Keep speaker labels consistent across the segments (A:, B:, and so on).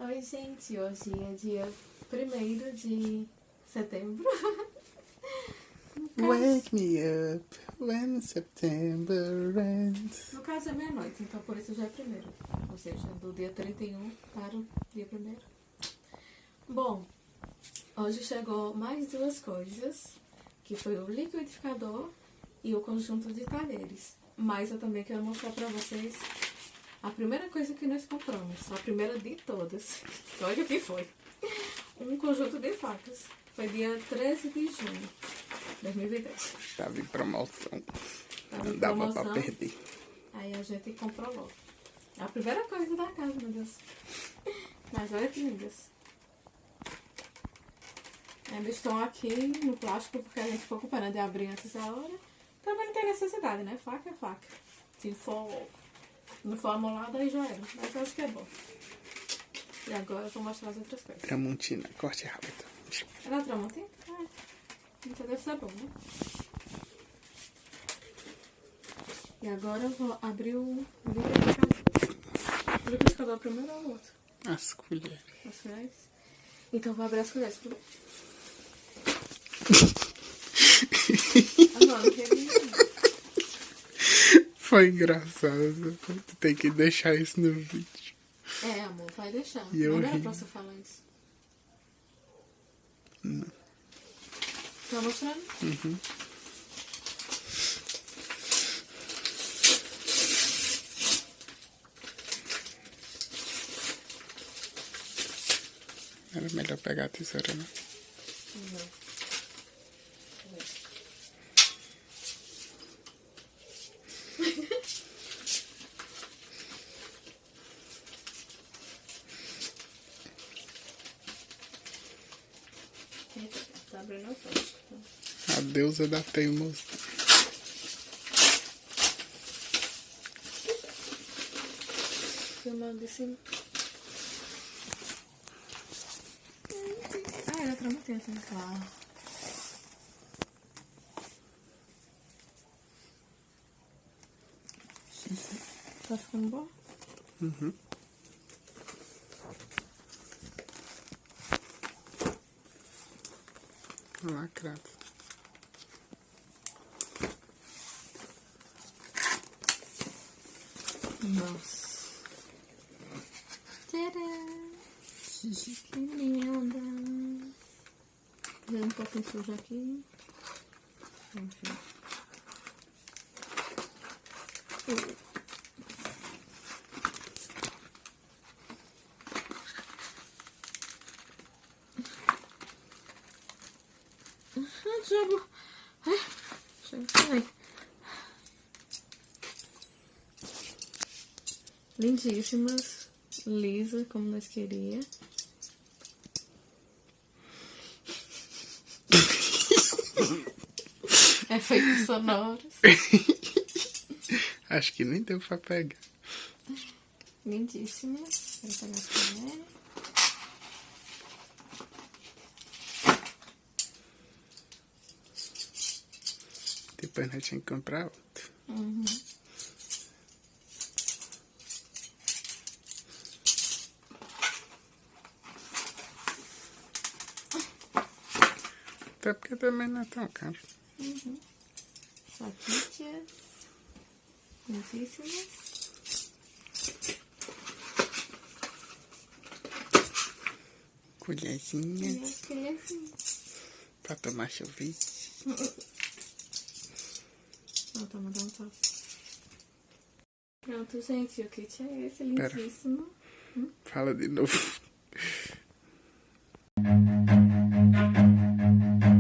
A: Oi, gente, hoje é dia 1º de setembro.
B: Wake me up when September ends.
A: No caso é meia-noite, então por isso já é 1º. Ou seja, do dia 31 para o dia 1º. Bom, hoje chegou mais duas coisas, que foi o liquidificador e o conjunto de talheres. Mas eu também quero mostrar pra vocês a primeira coisa que nós compramos, a primeira de todas. Olha o que foi. Um conjunto de facas. Foi dia 13 de junho de 2010.
B: Tava em promoção.
A: Tava em
B: Não dava
A: promoção,
B: pra perder.
A: aí a gente comprou logo. É a primeira coisa da casa, meu Deus. Mas olha que lindas. Ainda estão aqui no plástico porque a gente ficou com pena de abrir antes da hora. Também não tem necessidade, né? Faca é faca. Se não for amolada, aí já era. Mas eu acho que é bom. E agora eu vou mostrar as outras coisas.
B: Tramontina, corte rápido.
A: É da Tramontina? Ah, então deve ser bom, né? E agora eu vou abrir o liquidificador. O liquidificador primeiro ou o outro?
B: As colheres.
A: As colheres? Então eu vou abrir as colheres primeiro. Ah, não queria.
B: Foi engraçado. Tu tem que deixar isso no vídeo.
A: É, amor, vai deixar.
B: E eu
A: não era
B: ri.
A: pra você falar isso.
B: Não.
A: Tá mostrando?
B: Uhum. Era melhor pegar a tesoura, né?
A: Não. Tá abrindo o plástico.
B: A deusa da teimosia.
A: Filmando de cima. Ah, era Tramontina, claro. Tá ficando bom?
B: Uhum. Lacrado.
A: Nossa. Tcharam! Que linda! Tem um pouquinho sujo aqui. Enfim. Diabo! Ai. Lindíssimas, lisa como nós queríamos. Efeitos sonoros.
B: Acho que nem deu pra pegar.
A: Lindíssimas. Vou pegar as colheres.
B: Depois nós tínhamos que comprar outro.
A: Uhum.
B: Até porque também não é tão caro.
A: Uhum. Saquitas. Lindíssimas.
B: Colherzinhas.
A: Colherzinhas.
B: Pra tomar sorvete.
A: Não, tá mandando um passo. Pronto, gente, o kit é esse, lindíssimo.
B: Fala de novo.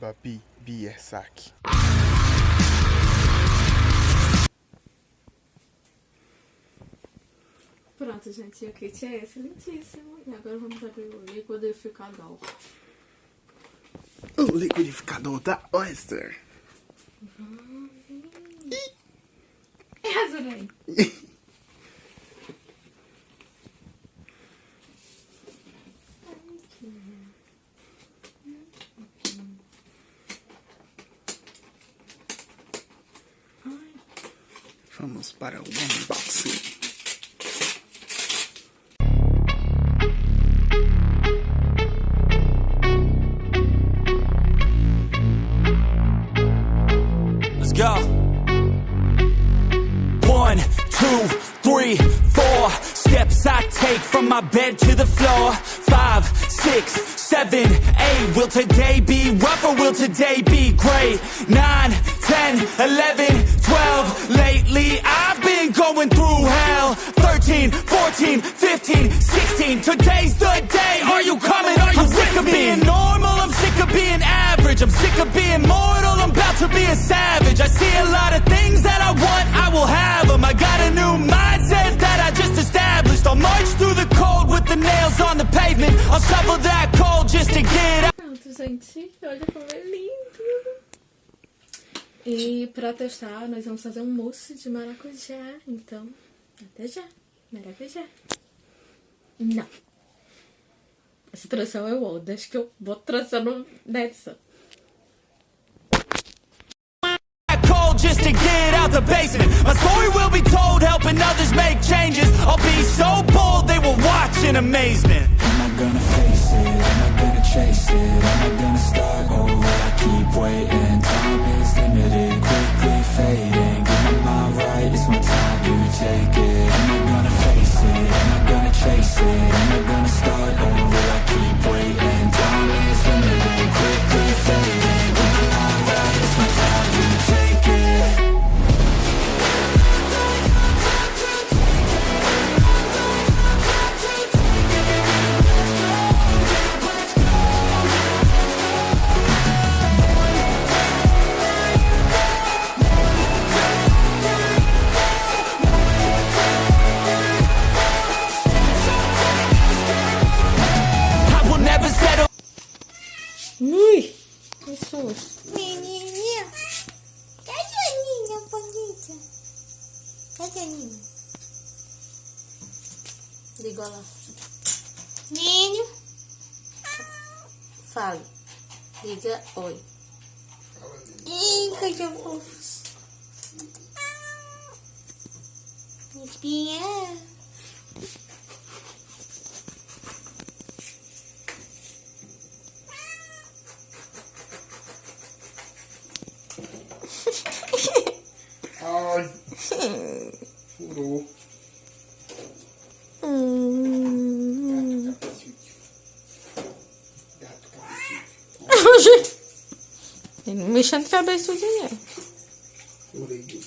B: Babi, Bia, saque.
A: Pronto, gente, o kit é esse, lindíssimo. E agora vamos abrir o liquidificador.
B: O liquidificador da Oyster.
A: É azul aí.
B: Vamos para o unboxing.
C: 4 steps I take from my bed to the floor. 5, 6, 7, 8. Will today be rough or will today be great? 9, 10, 11, 12. Lately I've been going through hell. 13, 14, 15, 16. Today's the day. Are you coming? Are you I'm sick of being normal? I'm sick of being average. I'm sick of being mortal. I'm about to be a savage. I see a lot of things that I want, I will have them. I got a new mindset that I just established. I'll march through the cold with the nails on the pavement. I'll shovel that cold just to get out.
A: Pronto, gente. Olha como é lindo. E pra testar, nós vamos fazer um mousse de maracujá. Então, até já. Maracujá. Não. Essa tradução é o deixa que eu vou traduzindo nessa.
C: Just to get out the basement. My story will be told, helping others make changes. I'll be so bold, they will watch in amazement. Am I gonna face it? Am I gonna chase it? Am I gonna start over? I keep waiting. Time is limited, quickly fading. Get my mind right, it's my time to take it. Am I gonna face it? Am I gonna chase it? Am I gonna start over? I keep waiting. Time is limited, quickly fading. Get my mind right, it's my time to take it.
A: Ui, que susto.
D: Menininha, cadê a Ninha bonita? Cadê a Ninha?
A: Liga lá.
D: Ninho,
A: Fale. Diga oi.
D: ih, cadê o fofo? Espinha.
B: Ai, furou. Gato cabeçudo.
A: Não mexendo cabeça do dinheiro.
B: Furei.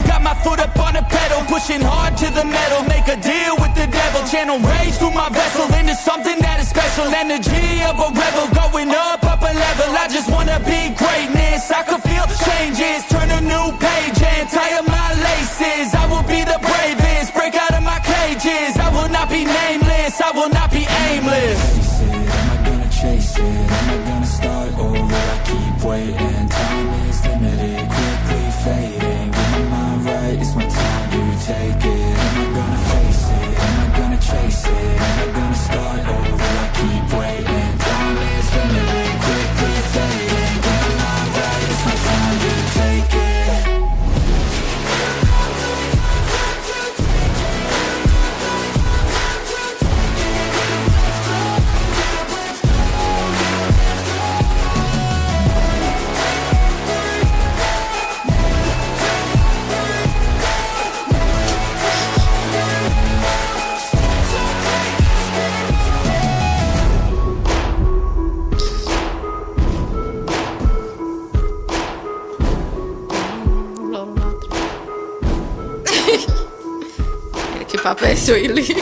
C: Got my foot up on the pedal, pushing hard to the metal. Make a deal with the devil, channel rage through my vessel into something that is special. Energy of a rebel, going up a level. I just wanna be greatness. I could feel changes, turn a new page and tie up my laces. I will be the bravest, break out of my cages. I will not be nameless, I will not be aimless. Am I gonna chase it? Am I gonna start over? I keep waiting, time is limited, quickly fading. Get my mind right, it's my time to take it. Am I gonna face it? Am I gonna chase it? Am I gonna start over? I keep waiting, time is limited, quickly fading. Get my mind right, it's my time to take it.
A: Que papo é esse, Willy?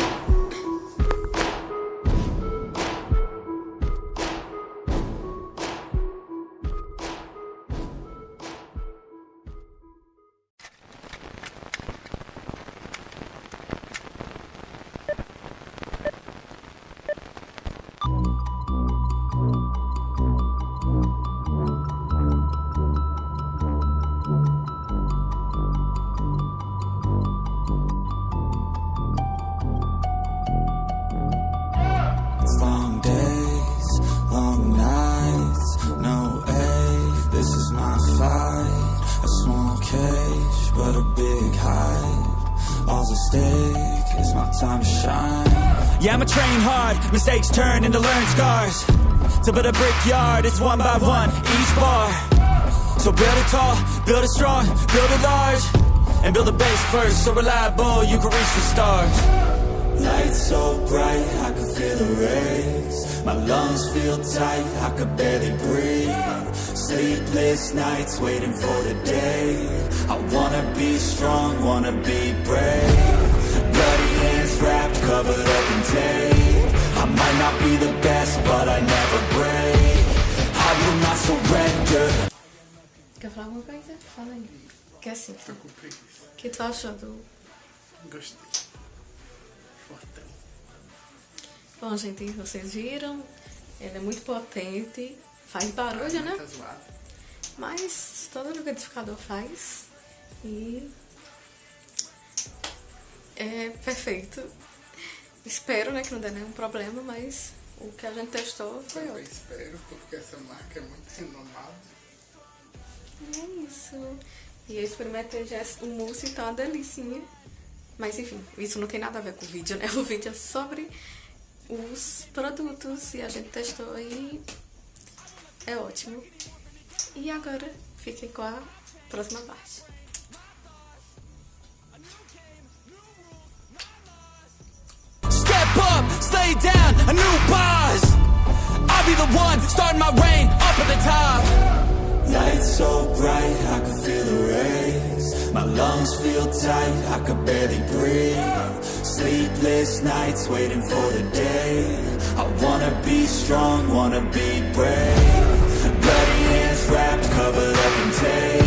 A: Long days, long nights, no aid. This is my fight. A small cage, but a big hive. All's at stake, it's my time to shine. Yeah, I'ma train hard, mistakes turn into learned scars. To build a brickyard, it's one by one, each bar. So build it tall, build it strong, build it large.
C: and build a base first, so reliable you can reach the stars. Lights so bright, I can feel the rays. My lungs feel tight, I could barely breathe. Sleepless nights waiting for the day. I wanna be strong, wanna be brave. Bloody hands wrapped, covered up in tape. I might not be the best, but I never break. I will not surrender.
A: Quer falar alguma coisa? Fala aí. Que assim.
B: Tô com preguiça.
A: O que tu achou do...
B: Gostei. Fortão.
A: Bom, gente, vocês viram? Ele é muito potente. Faz barulho, né?
B: Tá zoado.
A: Mas todo liquidificador faz. E... é perfeito. Espero, né, que não dê nenhum problema, mas o que a gente testou foi
B: Eu
A: ótimo.
B: espero, porque essa marca é muito renomada.
A: É isso. E eu experimentei já o mousse, então é uma delicinha. Mas enfim, isso não tem nada a ver com o vídeo, né? O vídeo é sobre os produtos e a gente testou e é ótimo. E agora fiquem com a próxima parte.
C: Step up, slay down, a new boss. I'll be the one starting my reign up at the top. Lights so bright, I can feel the rays. My lungs feel tight, I could barely breathe. Sleepless nights waiting for the day. I wanna be strong, wanna be brave. Bloody hands wrapped, covered up in tape.